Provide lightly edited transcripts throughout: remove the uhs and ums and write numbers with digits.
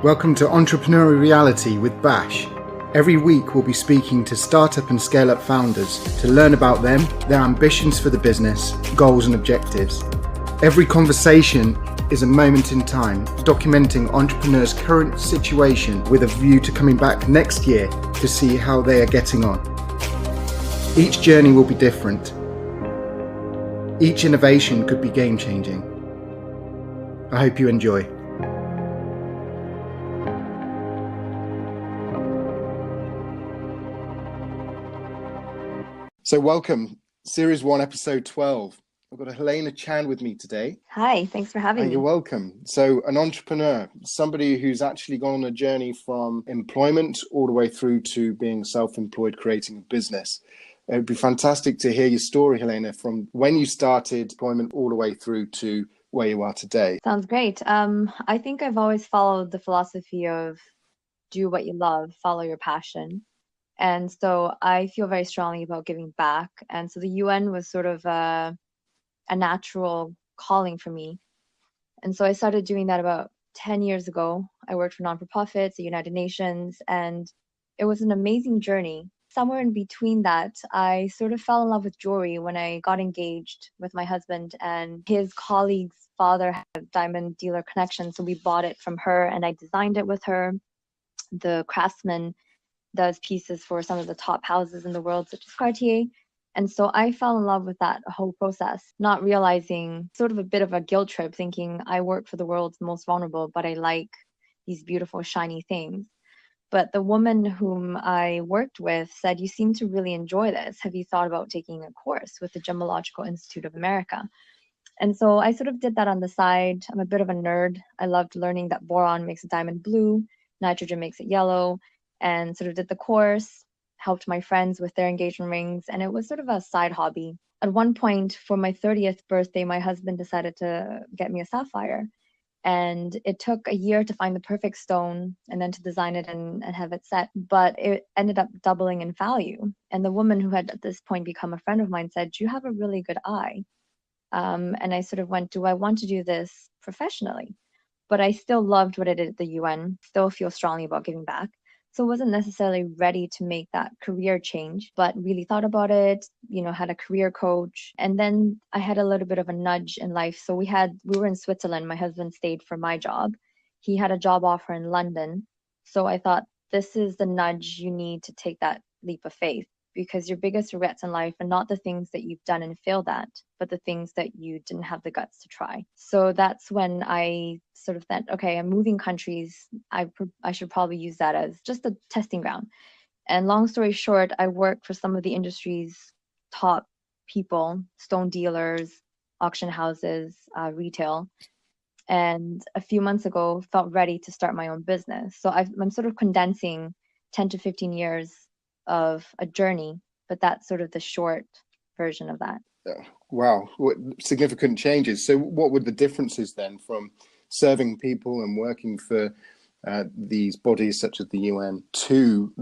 Welcome to Entrepreneurial Reality with Bash. Every week we'll be speaking to startup and scale-up founders to learn about them, their ambitions for the business, goals and objectives. Every conversation is a moment in time, documenting entrepreneurs' current situation with a view to coming back next year to see how they are getting on. Each journey will be different. Each innovation could be game-changing. I hope you enjoy. So welcome, Series 1, Episode 12. I've got Helena Chan with me today. Hi, thanks for having me. You're welcome. So an entrepreneur, somebody who's actually gone on a journey from employment all the way through to being self-employed, creating a business. It would be fantastic to hear your story, Helena, from when you started employment all the way through to where you are today. Sounds great. I think I've always followed the philosophy of do what you love, follow your passion. And so I feel very strongly about giving back. And so the UN was sort of a natural calling for me. And so I started doing that about 10 years ago. I worked for non-for-profits, the United Nations, and it was an amazing journey. Somewhere in between that, I sort of fell in love with jewelry when I got engaged with my husband, and his colleague's father had a diamond dealer connection. So we bought it from her and I designed it with her. The craftsman does pieces for some of the top houses in the world, such as Cartier. And so I fell in love with that whole process, not realizing, sort of a bit of a guilt trip, thinking I work for the world's most vulnerable, but I like these beautiful, shiny things. But the woman whom I worked with said, you seem to really enjoy this. Have you thought about taking a course with the Gemological Institute of America? And so I sort of did that on the side. I'm a bit of a nerd. I loved learning that boron makes a diamond blue, nitrogen makes it yellow, and sort of did the course, helped my friends with their engagement rings, and it was sort of a side hobby. At one point, for my 30th birthday, my husband decided to get me a sapphire. And it took a year to find the perfect stone and then to design it and have it set, but it ended up doubling in value. And the woman who had at this point become a friend of mine said, you have a really good eye. And I sort of went, do I want to do this professionally? But I still loved what I did at the UN, still feel strongly about giving back. So wasn't necessarily ready to make that career change, but really thought about it, had a career coach. And then I had a little bit of a nudge in life. So we were in Switzerland. My husband stayed for my job. He had a job offer in London. So I thought, this is the nudge you need to take that leap of faith, because your biggest regrets in life are not the things that you've done and failed at, but the things that you didn't have the guts to try. So that's when I sort of thought, okay, I'm moving countries. I should probably use that as just a testing ground. And long story short, I worked for some of the industry's top people, stone dealers, auction houses, retail. And a few months ago, felt ready to start my own business. So I'm sort of condensing 10 to 15 years of a journey, but that's sort of the short version of that. Wow, what significant changes. So what were the differences then from serving people and working for these bodies such as the UN to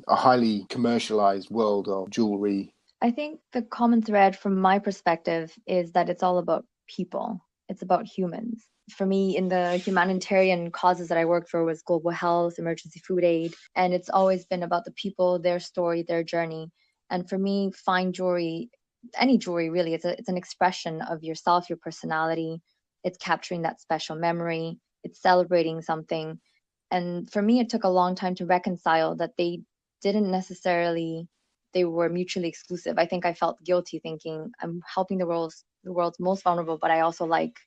a highly commercialized world of jewelry? I think the common thread from my perspective is that it's all about people. It's about humans. For me, in the humanitarian causes that I worked for was global health, emergency food aid, and it's always been about the people, their story, their journey. And for me, fine jewelry, any jewelry really, it's an expression of yourself, your personality. It's capturing that special memory. It's celebrating something. And for me, it took a long time to reconcile that they were mutually exclusive. I think I felt guilty thinking I'm helping the world's most vulnerable, but I also like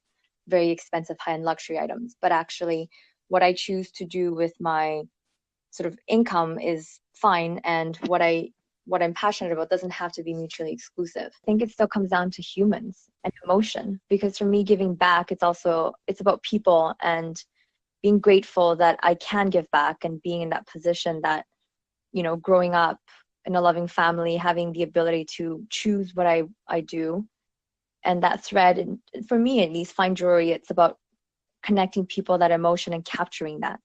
very expensive high-end luxury items. But actually, what I choose to do with my sort of income is fine, and what I'm passionate about doesn't have to be mutually exclusive. I think it still comes down to humans and emotion, because for me, giving back, it's about people and being grateful that I can give back, and being in that position that, growing up in a loving family, having the ability to choose what I do. And that thread, and for me at least, fine jewelry, it's about connecting people, that emotion, and capturing that.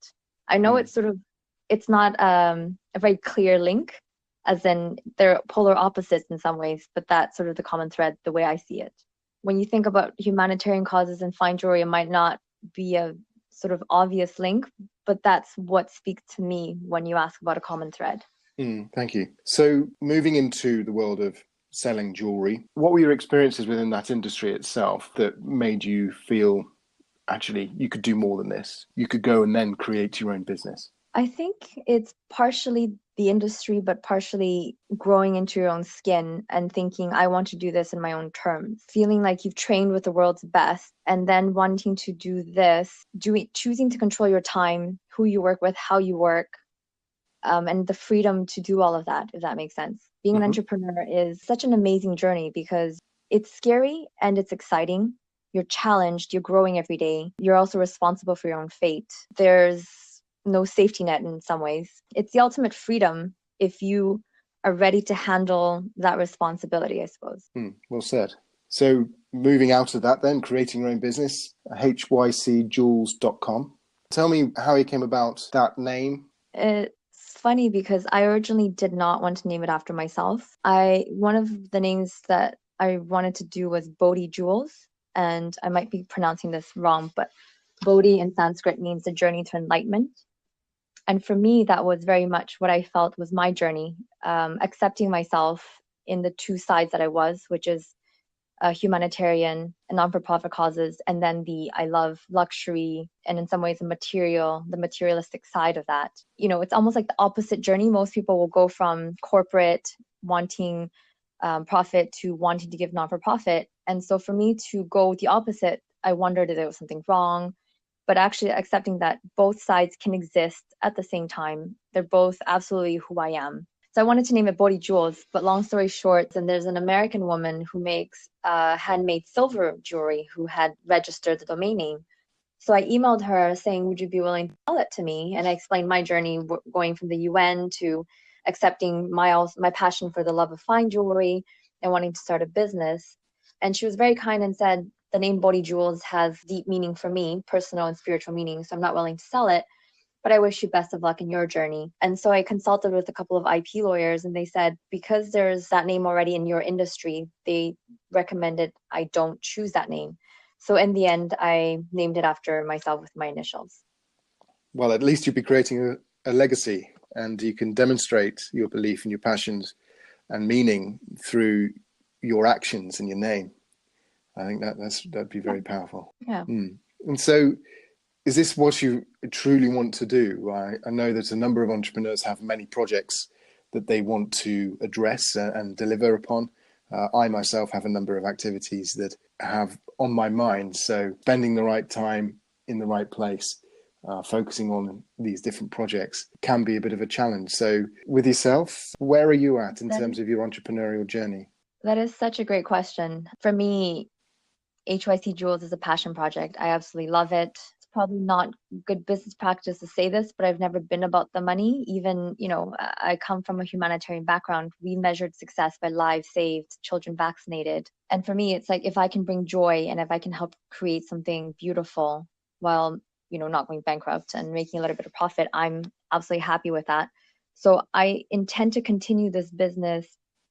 I know it's not a very clear link, as in they're polar opposites in some ways, but that's sort of the common thread, the way I see it. When you think about humanitarian causes and fine jewelry, it might not be a sort of obvious link, but that's what speaks to me when you ask about a common thread. Thank you. So moving into the world of selling jewelry, what were your experiences within that industry itself that made you feel actually you could do more than this? You could go and then create your own business. I think it's partially the industry, but partially growing into your own skin and thinking, I want to do this in my own terms. Feeling like you've trained with the world's best and then wanting to do this, choosing to control your time, who you work with, how you work, and the freedom to do all of that, if that makes sense. Being an entrepreneur is such an amazing journey because it's scary and it's exciting. You're challenged, you're growing every day. You're also responsible for your own fate. There's no safety net in some ways. It's the ultimate freedom if you are ready to handle that responsibility, I suppose. Well said. So moving out of that then, creating your own business, hycjewels.com. Tell me how you came about that name. It's funny because I originally did not want to name it after myself. One of the names that I wanted to do was Bodhi Jewels, and I might be pronouncing this wrong, but Bodhi in Sanskrit means the journey to enlightenment. And for me, that was very much what I felt was my journey, accepting myself in the two sides that I was, which is a humanitarian and non-for-profit causes, and then I love luxury and in some ways the materialistic side of that. You know, it's almost like the opposite journey. Most people will go from corporate wanting profit to wanting to give non-for-profit. And so for me to go the opposite, I wondered if there was something wrong, but actually accepting that both sides can exist at the same time. They're both absolutely who I am. So I wanted to name it Bodhi Jewels, but long story short, and there's an American woman who makes handmade silver jewelry who had registered the domain name. So I emailed her saying, would you be willing to sell it to me? And I explained my journey going from the UN to accepting my passion for the love of fine jewelry and wanting to start a business. And she was very kind and said, the name Bodhi Jewels has deep meaning for me, personal and spiritual meaning, so I'm not willing to sell it, but I wish you best of luck in your journey. And so I consulted with a couple of IP lawyers, and they said, because there's that name already in your industry, they recommended I don't choose that name. So in the end, I named it after myself with my initials. Well, at least you'll be creating a legacy, and you can demonstrate your belief and your passions and meaning through your actions and your name. I think that'd be very powerful. Yeah. And so, is this what you truly want to do? I know that a number of entrepreneurs have many projects that they want to address and deliver upon. I myself have a number of activities that have on my mind. So spending the right time in the right place, focusing on these different projects can be a bit of a challenge. So with yourself, where are you at in terms of your entrepreneurial journey? That is such a great question. For me, HYC Jewels is a passion project. I absolutely love it. It's probably not good business practice to say this, but I've never been about the money. Even, I come from a humanitarian background. We measured success by lives saved, children vaccinated. And for me, it's like if I can bring joy and if I can help create something beautiful while, not going bankrupt and making a little bit of profit, I'm absolutely happy with that. So I intend to continue this business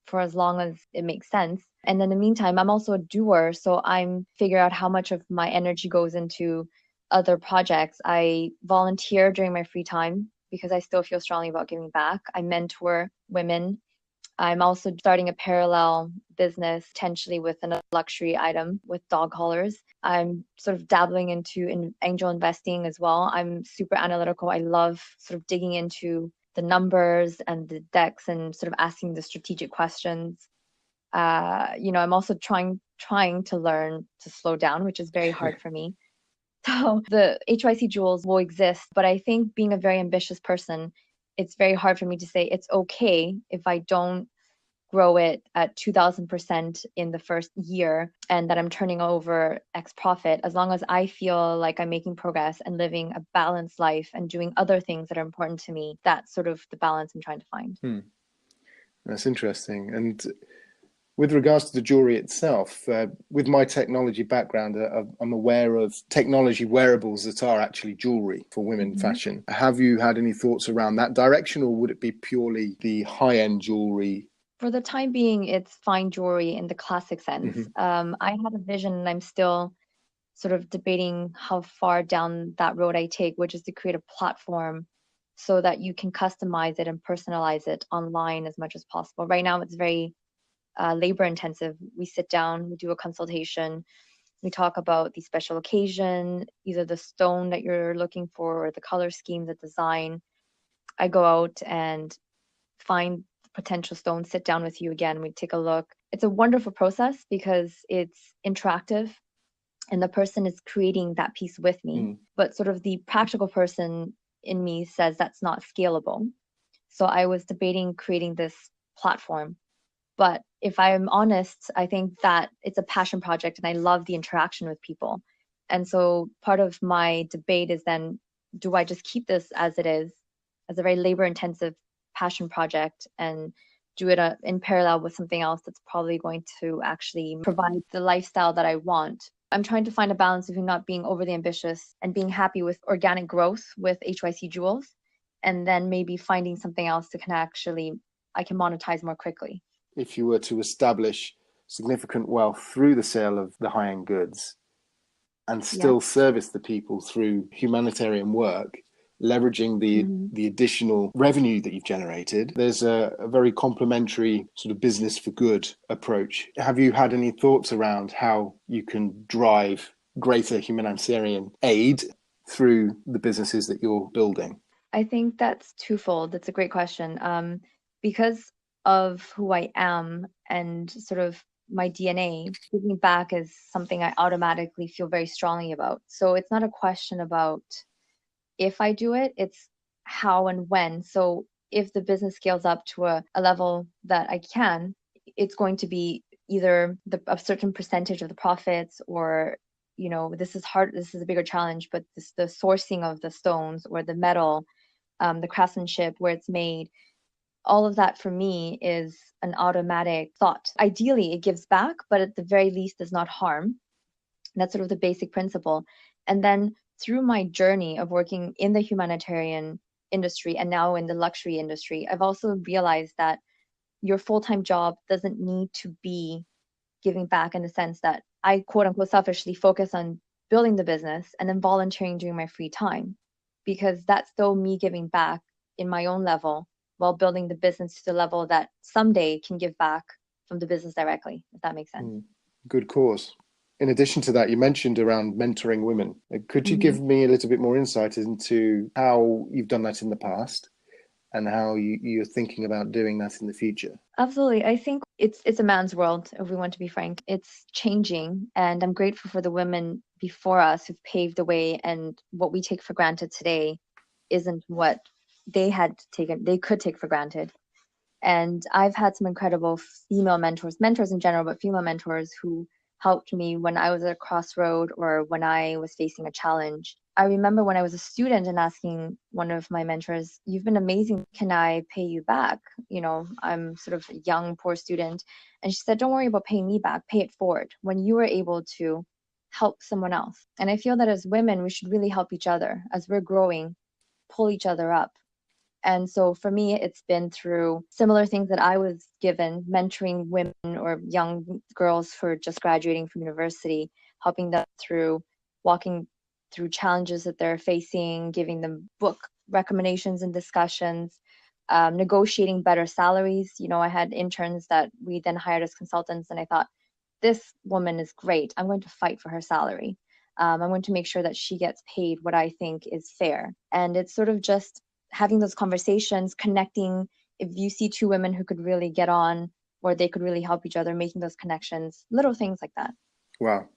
for as long as it makes sense. And in the meantime, I'm also a doer. So I'm figure out how much of my energy goes into other projects. I volunteer during my free time because I still feel strongly about giving back. I mentor women. I'm also starting a parallel business, potentially with a luxury item with dog collars. I'm sort of dabbling into angel investing as well. I'm super analytical. I love sort of digging into the numbers and the decks and sort of asking the strategic questions. I'm also trying to learn to slow down, which is very hard for me. So the HYC Jewels will exist, but I think being a very ambitious person, it's very hard for me to say it's okay if I don't grow it at 2000% in the first year and that I'm turning over X profit, as long as I feel like I'm making progress and living a balanced life and doing other things that are important to me. That's sort of the balance I'm trying to find. That's interesting. And with regards to the jewelry itself, with my technology background, I'm aware of technology wearables that are actually jewelry for women fashion. Have you had any thoughts around that direction, or would it be purely the high-end jewelry? For the time being, it's fine jewelry in the classic sense. I had a vision, and I'm still sort of debating how far down that road I take, which is to create a platform so that you can customize it and personalize it online as much as possible. Right now, it's very labor intensive. We sit down, we do a consultation, we talk about the special occasion, either the stone that you're looking for or the color scheme, the design. I go out and find potential stones, sit down with you again, we take a look. It's a wonderful process because it's interactive and the person is creating that piece with me. But sort of the practical person in me says that's not scalable. So I was debating creating this platform. But if I'm honest, I think that it's a passion project and I love the interaction with people. And so part of my debate is then, do I just keep this as it is, as a very labor intensive passion project, and do it in parallel with something else that's probably going to actually provide the lifestyle that I want? I'm trying to find a balance between not being overly ambitious and being happy with organic growth with HYC Jewels, and then maybe finding something else that I can monetize more quickly. If you were to establish significant wealth through the sale of the high-end goods and still service the people through humanitarian work, leveraging the additional revenue that you've generated, there's a very complementary sort of business for good approach. Have you had any thoughts around how you can drive greater humanitarian aid through the businesses that you're building? I think that's twofold. That's a great question. Because of who I am and sort of my DNA, giving back is something I automatically feel very strongly about. So it's not a question about if I do it, it's how and when. So if the business scales up to a level that I can, it's going to be either a certain percentage of the profits, or, this is hard, this is a bigger challenge, but the sourcing of the stones or the metal, the craftsmanship, where it's made, all of that for me is an automatic thought. Ideally, it gives back, but at the very least does not harm. That's sort of the basic principle. And then through my journey of working in the humanitarian industry and now in the luxury industry, I've also realized that your full-time job doesn't need to be giving back, in the sense that I quote unquote selfishly focus on building the business and then volunteering during my free time, because that's still me giving back in my own level while building the business to the level that someday can give back from the business directly, if that makes sense. Good cause. In addition to that, you mentioned around mentoring women. Could you give me a little bit more insight into how you've done that in the past and how you're thinking about doing that in the future? Absolutely. I think it's a man's world, if we want to be frank. It's changing, and I'm grateful for the women before us who've paved the way, and what we take for granted today isn't what they could take for granted. And I've had some incredible female mentors in general, but female mentors who helped me when I was at a crossroad or when I was facing a challenge. I remember when I was a student and asking one of my mentors, "You've been amazing. Can I pay you back? I'm sort of a young, poor student." And she said, "Don't worry about paying me back. Pay it forward when you are able to help someone else." And I feel that as women, we should really help each other as we're growing, pull each other up. And so for me, it's been through similar things that I was given, mentoring women or young girls who are just graduating from university, helping them through walking through challenges that they're facing, giving them book recommendations and discussions, negotiating better salaries. I had interns that we then hired as consultants, and I thought, this woman is great. I'm going to fight for her salary. I'm going to make sure that she gets paid what I think is fair. And it's sort of just having those conversations, connecting. If you see two women who could really get on, or they could really help each other, making those connections, little things like that. Wow.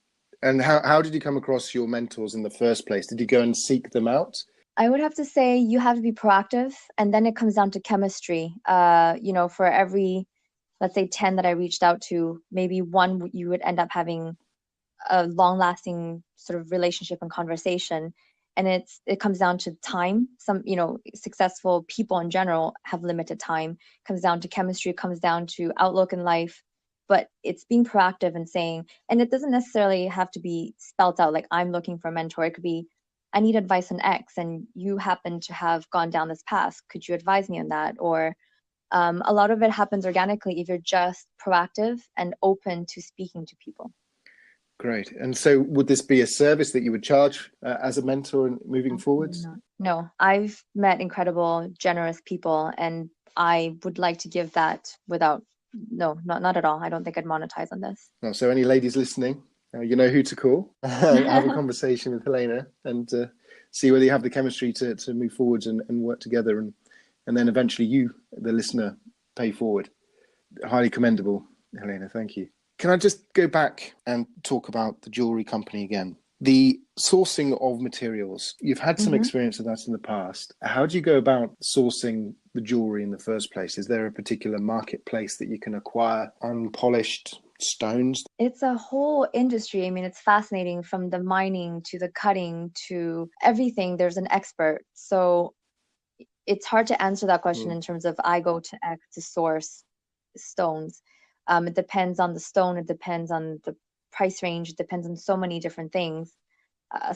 And how did you come across your mentors in the first place? Did you go and seek them out? I would have to say you have to be proactive, and then it comes down to chemistry. For every, let's say, 10 that I reached out to, maybe one you would end up having a long-lasting sort of relationship and conversation. And it comes down to time. Some, successful people in general have limited time. It comes down to chemistry. It comes down to outlook in life. But it's being proactive and saying, and it doesn't necessarily have to be spelt out like I'm looking for a mentor. It could be, I need advice on X, and you happen to have gone down this path. Could you advise me on that? Or a lot of it happens organically if you're just proactive and open to speaking to people. Great. And so would this be a service that you would charge as a mentor moving Absolutely forwards? not. No, I've met incredible, generous people, and I would like to give that without, no, not at all. I don't think I'd monetize on this. Well, so any ladies listening, you know who to call. Have a conversation with Helena and see whether you have the chemistry to move forwards and work together, and then eventually you, the listener, pay forward. Highly commendable, Helena. Thank you. Can I just go back and talk about the jewelry company again? The sourcing of materials. You've had some experience of that in the past. How do you go about sourcing the jewelry in the first place? Is there a particular marketplace that you can acquire unpolished stones? It's a whole industry. I mean, it's fascinating, from the mining to the cutting to everything. There's an expert. So it's hard to answer that question in terms of I go to X to source stones. It depends on the stone. It depends on the price range. It depends on so many different things.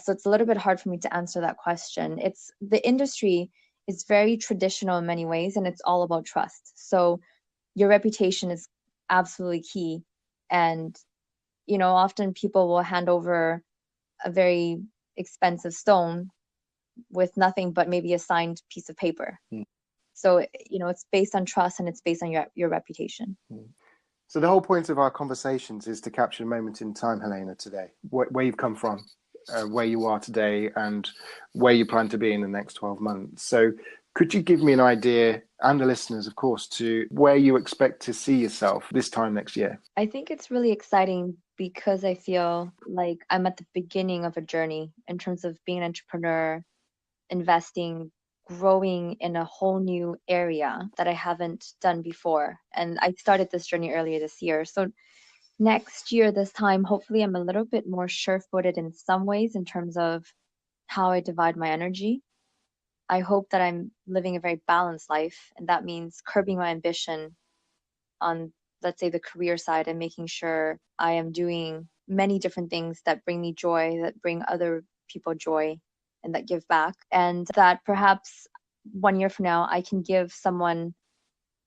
So it's a little bit hard for me to answer that question. The industry is very traditional in many ways, and it's all about trust. So your reputation is absolutely key. And, often people will hand over a very expensive stone with nothing but maybe a signed piece of paper. So, it's based on trust, and it's based on your reputation. So the whole point of our conversations is to capture a moment in time, Helena, today, where you've come from, where you are today, and where you plan to be in the next 12 months. So could you give me an idea, and the listeners, of course, to where you expect to see yourself this time next year? I think it's really exciting because I feel like I'm at the beginning of a journey in terms of being an entrepreneur, investing, growing in a whole new area that I haven't done before. And I started this journey earlier this year. So next year, this time, hopefully I'm a little bit more sure-footed in some ways in terms of how I divide my energy. I hope that I'm living a very balanced life, and that means curbing my ambition on, let's say, the career side, and making sure I am doing many different things that bring me joy, that bring other people joy, and that give back. And that perhaps 1 year from now, I can give someone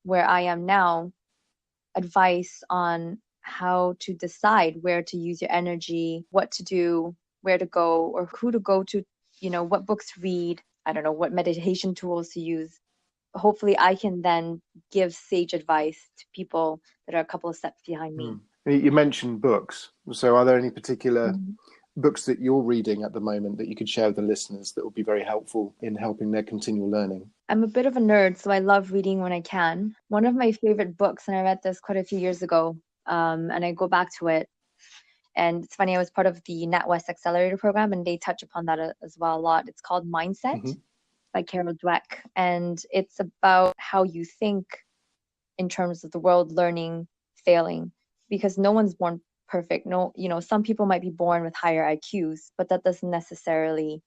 where I am now advice on how to decide where to use your energy, what to do, where to go, or who to go to, what books to read, I don't know, what meditation tools to use. Hopefully I can then give sage advice to people that are a couple of steps behind me. You mentioned books. So are there any particular books that you're reading at the moment that you could share with the listeners that would be very helpful in helping their continual learning? I'm a bit of a nerd, so I love reading when I can. One of my favorite books, and I read this quite a few years ago, and I go back to it. And it's funny, I was part of the NatWest Accelerator program, and they touch upon that as well a lot. It's called Mindset by Carol Dweck. And it's about how you think in terms of the world, learning, failing, because no one's born perfect. No, some people might be born with higher IQs, but that doesn't necessarily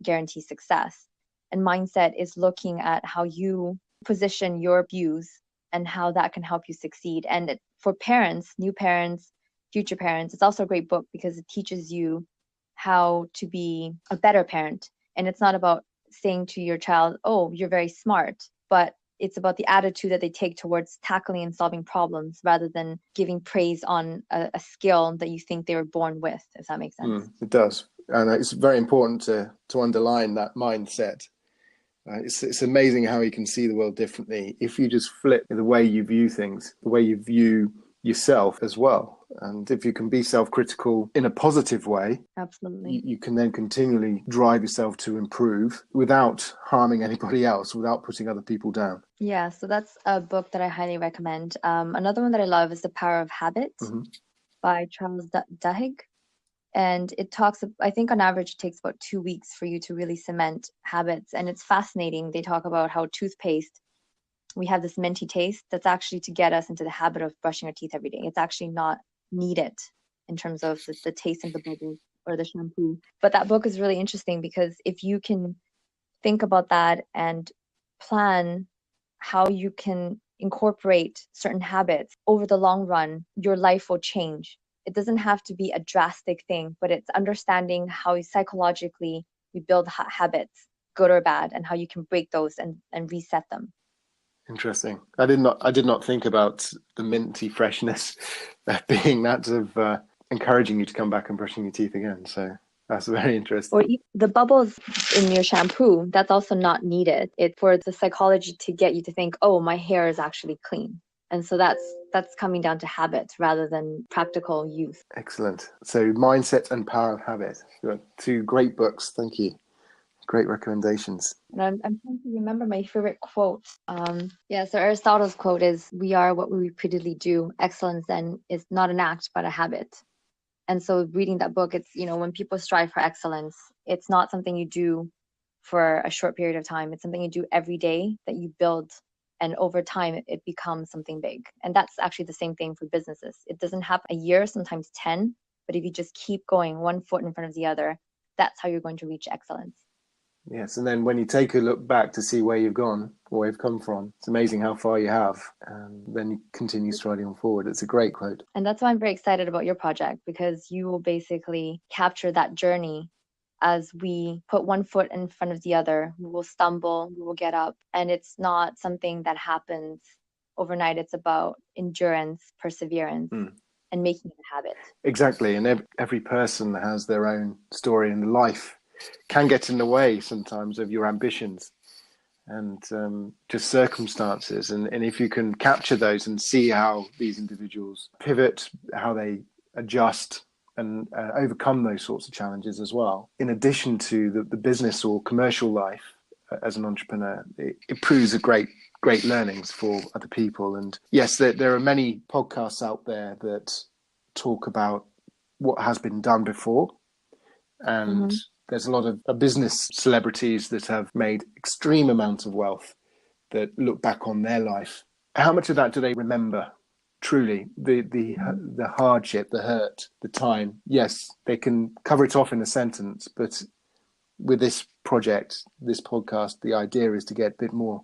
guarantee success. And mindset is looking at how you position your views and how that can help you succeed. And for parents, new parents, future parents, it's also a great book because it teaches you how to be a better parent. And it's not about saying to your child, oh, you're very smart, but it's about the attitude that they take towards tackling and solving problems rather than giving praise on a skill that you think they were born with, if that makes sense. It does. And it's very important to underline that mindset. It's amazing how you can see the world differently if you just flip the way you view things, the way you view yourself as well. And if you can be self-critical in a positive way, absolutely, you can then continually drive yourself to improve without harming anybody else, without putting other people down. Yeah, so that's a book that I highly recommend. Another one that I love is The Power of Habit by Charles Duhigg. And it talks, I think on average, it takes about 2 weeks for you to really cement habits. And it's fascinating. They talk about how toothpaste, we have this minty taste that's actually to get us into the habit of brushing our teeth every day. It's actually not needed in terms of the taste of the bubbles or the shampoo. But that book is really interesting because if you can think about that and plan how you can incorporate certain habits over the long run, your life will change. It doesn't have to be a drastic thing, but it's understanding how psychologically we build habits, good or bad, and how you can break those and reset them. Interesting. I did not think about the minty freshness being that of encouraging you to come back and brushing your teeth again. So that's very interesting. Or the bubbles in your shampoo, that's also not needed. It's for the psychology to get you to think, oh, my hair is actually clean. And so that's coming down to habit rather than practical use. Excellent. So Mindset and Power of Habit. You've got two great books. Thank you. Great recommendations. And I'm trying to remember my favorite quote. So Aristotle's quote is, "We are what we repeatedly do. Excellence then is not an act, but a habit." And so reading that book, it's, when people strive for excellence, it's not something you do for a short period of time. It's something you do every day that you build. And over time, it becomes something big. And that's actually the same thing for businesses. It doesn't happen a year, sometimes 10. But if you just keep going one foot in front of the other, that's how you're going to reach excellence. Yes, and then when you take a look back to see where you've gone, or where you've come from, it's amazing how far you have, and then you continue striding on forward. It's a great quote. And that's why I'm very excited about your project, because you will basically capture that journey as we put one foot in front of the other. We will stumble, we will get up, and it's not something that happens overnight. It's about endurance, perseverance, and making it a habit. Exactly, and every person has their own story, and life can get in the way sometimes of your ambitions and just circumstances. And if you can capture those and see how these individuals pivot, how they adjust and overcome those sorts of challenges as well, in addition to the business or commercial life as an entrepreneur, it proves a great learnings for other people. And yes, there are many podcasts out there that talk about what has been done before, and there's a lot of business celebrities that have made extreme amounts of wealth that look back on their life. How much of that do they remember? Truly, the hardship, the hurt, the time. Yes, they can cover it off in a sentence, but with this project, this podcast, the idea is to get a bit more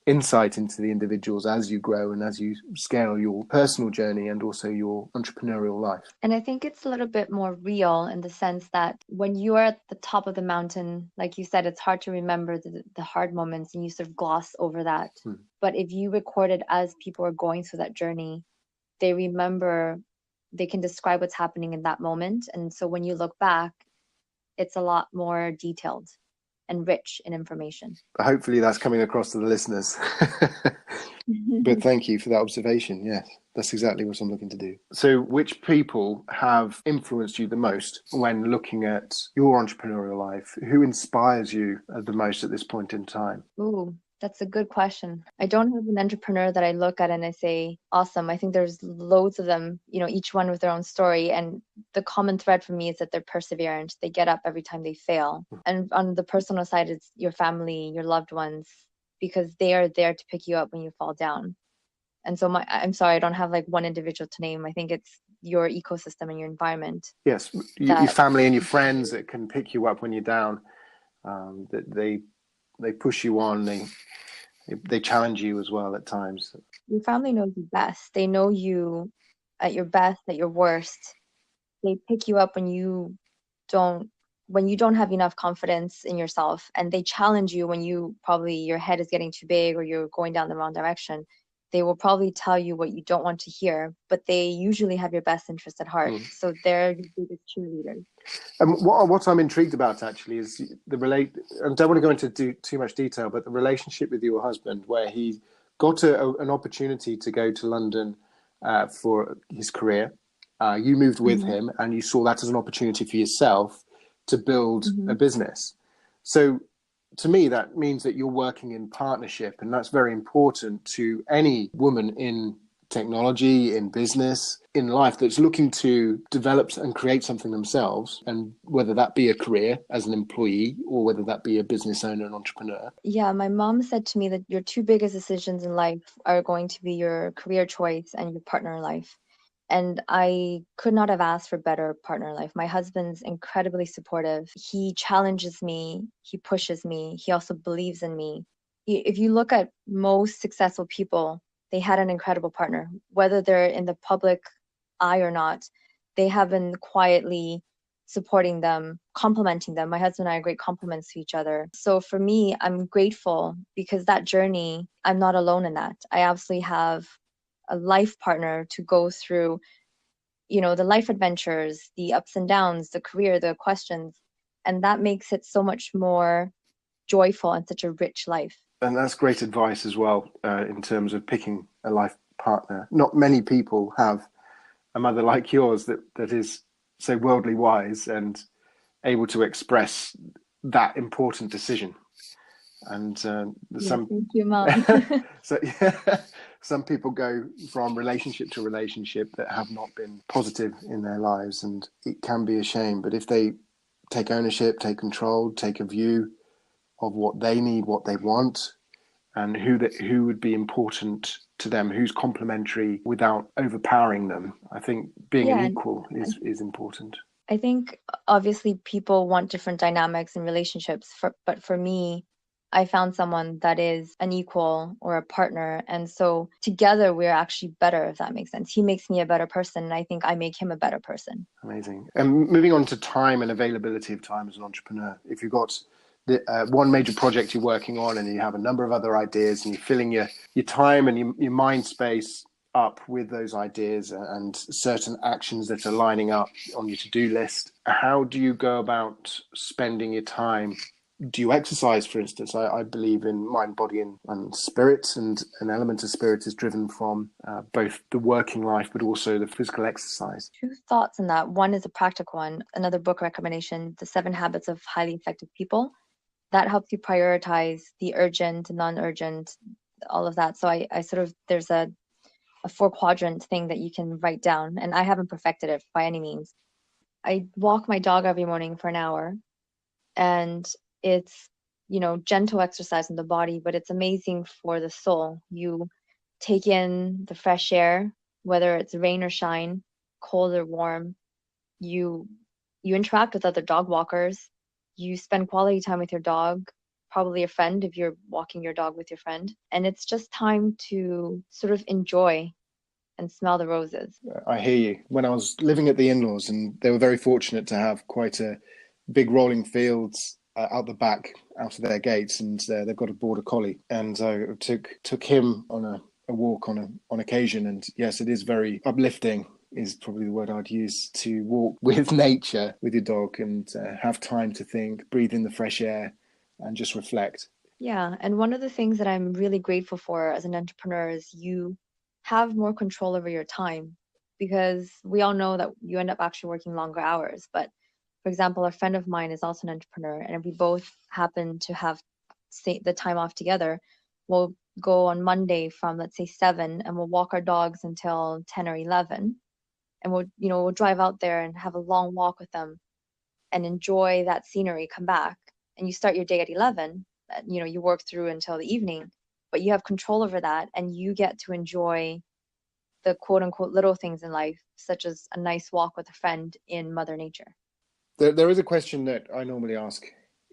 insight into the individuals as you grow and as you scale your personal journey and also your entrepreneurial life. And I think it's a little bit more real in the sense that when you are at the top of the mountain, like you said, it's hard to remember the hard moments and you sort of gloss over that. But if you record it as people are going through that journey, they remember, they can describe what's happening in that moment. And so when you look back, it's a lot more detailed and rich in information. Hopefully that's coming across to the listeners. But thank you for that observation. Yes, that's exactly what I'm looking to do. So which people have influenced you the most when looking at your entrepreneurial life? Who inspires you the most at this point in time? Ooh, that's a good question. I don't have an entrepreneur that I look at and I say, awesome. I think there's loads of them, each one with their own story. And the common thread for me is that they're perseverant. They get up every time they fail. And on the personal side, it's your family, your loved ones, because they are there to pick you up when you fall down. And so I'm sorry, I don't have like one individual to name. I think it's your ecosystem and your environment. Yes, your family and your friends that can pick you up when you're down. That they push you on. They challenge you as well at times. Your family knows you best. They know you at your best, at your worst. They pick you up when you don't have enough confidence in yourself, and they challenge you when your head is getting too big or you're going down the wrong direction. They will probably tell you what you don't want to hear, but they usually have your best interest at heart. So they're your biggest cheerleaders. And what I'm intrigued about actually is I don't want to go into too much detail, but the relationship with your husband, where he got an opportunity to go to London for his career. You moved with him, and you saw that as an opportunity for yourself to build a business. So to me, that means that you're working in partnership, and that's very important to any woman in technology, in business, in life that's looking to develop and create something themselves, and whether that be a career as an employee or whether that be a business owner and entrepreneur. Yeah, my mom said to me that your two biggest decisions in life are going to be your career choice and your partner life. And I could not have asked for better partner life. My husband's incredibly supportive. He challenges me. He pushes me. He also believes in me. If you look at most successful people, they had an incredible partner. Whether they're in the public eye or not, they have been quietly supporting them, complimenting them. My husband and I are great compliments to each other. So for me, I'm grateful because that journey, I'm not alone in that. I absolutely have a life partner to go through, the life adventures, the ups and downs, the career, the questions. And that makes it so much more joyful and such a rich life. And that's great advice as well, in terms of picking a life partner. Not many people have a mother like yours that is so worldly wise and able to express that important decision. And Thank you, Mom. so some people go from relationship to relationship that have not been positive in their lives, and it can be a shame. But if they take ownership, take control, take a view of what they need, what they want, and who would be important to them, who's complementary without overpowering them, I think being an equal is important. I think obviously people want different dynamics in relationships, but for me, I found someone that is an equal or a partner. And so together we're actually better, if that makes sense. He makes me a better person, and I think I make him a better person. Amazing. And moving on to time and availability of time as an entrepreneur, if you've got one major project you're working on and you have a number of other ideas and you're filling your time and your mind space up with those ideas and certain actions that are lining up on your to-do list, how do you go about spending your time? Do you exercise, for instance? I believe in mind, body, and spirit, and an element of spirit is driven from both the working life, but also the physical exercise. 2 thoughts on that. One is a practical one. Another book recommendation, The 7 Habits of Highly Effective People. That helps you prioritize the urgent, non-urgent, all of that. So I sort of, there's a 4-quadrant thing that you can write down, and I haven't perfected it by any means. I walk my dog every morning for an hour, and it's, gentle exercise in the body, but it's amazing for the soul. You take in the fresh air, whether it's rain or shine, cold or warm. You interact with other dog walkers. You spend quality time with your dog, probably a friend if you're walking your dog with your friend. And it's just time to sort of enjoy and smell the roses. I hear you. When I was living at the in-laws, and they were very fortunate to have quite a big rolling fields out the back, out of their gates, and they've got a border collie. And I took him on a walk on occasion. And yes, it is very uplifting, is probably the word I'd use, to walk with nature, with your dog, and have time to think, breathe in the fresh air, and just reflect. Yeah, and one of the things that I'm really grateful for as an entrepreneur is you have more control over your time, because we all know that you end up actually working longer hours. But for example, a friend of mine is also an entrepreneur, and if we both happen to have the time off together, we'll go on Monday from, let's say, 7, and we'll walk our dogs until 10 or 11. And we'll drive out there and have a long walk with them and enjoy that scenery, come back. And you start your day at 11, you work through until the evening, but you have control over that, and you get to enjoy the quote unquote little things in life, such as a nice walk with a friend in Mother Nature. There is a question that I normally ask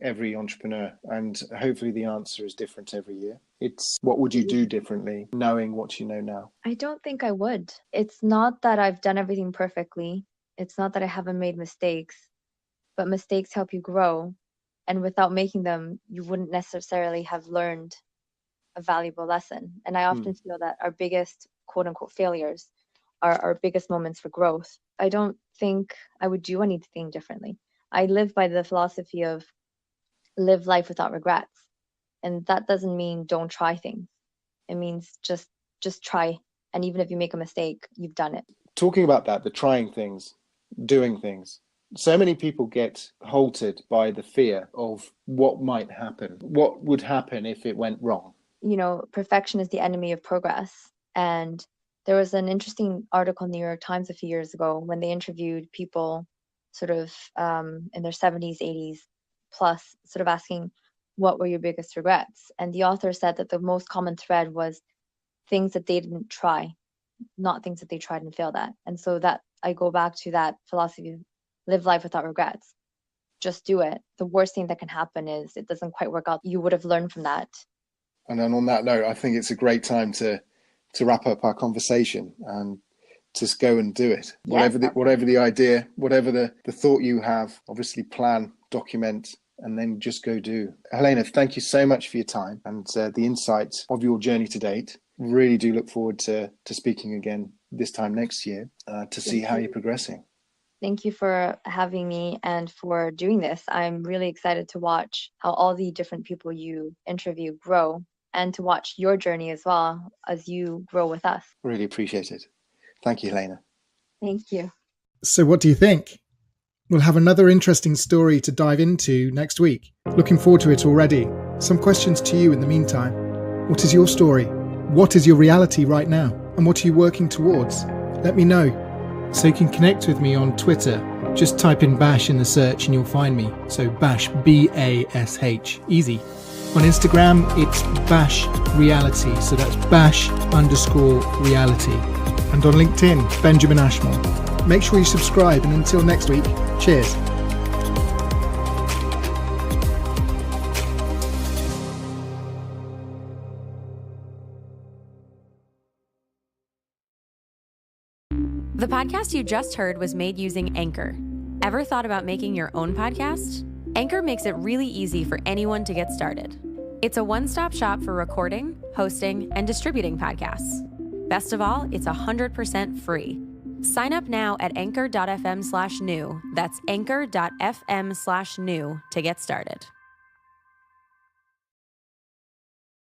every entrepreneur, and hopefully the answer is different every year. It's, what would you do differently, knowing what you know now? I don't think I would. It's not that I've done everything perfectly. It's not that I haven't made mistakes, but mistakes help you grow. And without making them, you wouldn't necessarily have learned a valuable lesson. And I often feel that our biggest quote unquote failures are our biggest moments for growth. I don't think I would do anything differently. I live by the philosophy of live life without regrets. And that doesn't mean don't try things. It means just try. And even if you make a mistake, you've done it. Talking about that, the trying things, doing things. So many people get halted by the fear of what might happen. What would happen if it went wrong? Perfection is the enemy of progress. And there was an interesting article in the New York Times a few years ago when they interviewed people sort of in their 70s, 80s plus, sort of asking, what were your biggest regrets? And the author said that the most common thread was things that they didn't try, not things that they tried and failed at. And so that I go back to that philosophy of live life without regrets. Just do it. The worst thing that can happen is it doesn't quite work out. You would have learned from that. And then on that note, I think it's a great time to wrap up our conversation and just go and do it. Yes. Whatever the idea, whatever the thought you have, obviously plan, document, and then just go do. Helena, thank you so much for your time and the insights of your journey to date. really do look forward to speaking again this time next year to see how you're progressing. Thank you for having me and for doing this. I'm really excited to watch how all the different people you interview grow and to watch your journey as well as you grow with us. Really appreciate it. Thank you, Helena. Thank you. So what do you think? We'll have another interesting story to dive into next week. Looking forward to it already. Some questions to you in the meantime. What is your story? What is your reality right now? And what are you working towards? Let me know. So you can connect with me on Twitter. Just type in Bash in the search and you'll find me. So Bash, B-A-S-H. Easy. On Instagram, it's Bash Reality. So that's Bash_reality. And on LinkedIn, Benjamin Ashmore. Make sure you subscribe, and until next week, cheers. The podcast you just heard was made using Anchor. Ever thought about making your own podcast? Anchor makes it really easy for anyone to get started. It's a one-stop shop for recording, hosting, and distributing podcasts. Best of all, it's 100% free. Sign up now at anchor.fm/new. That's anchor.fm/new to get started.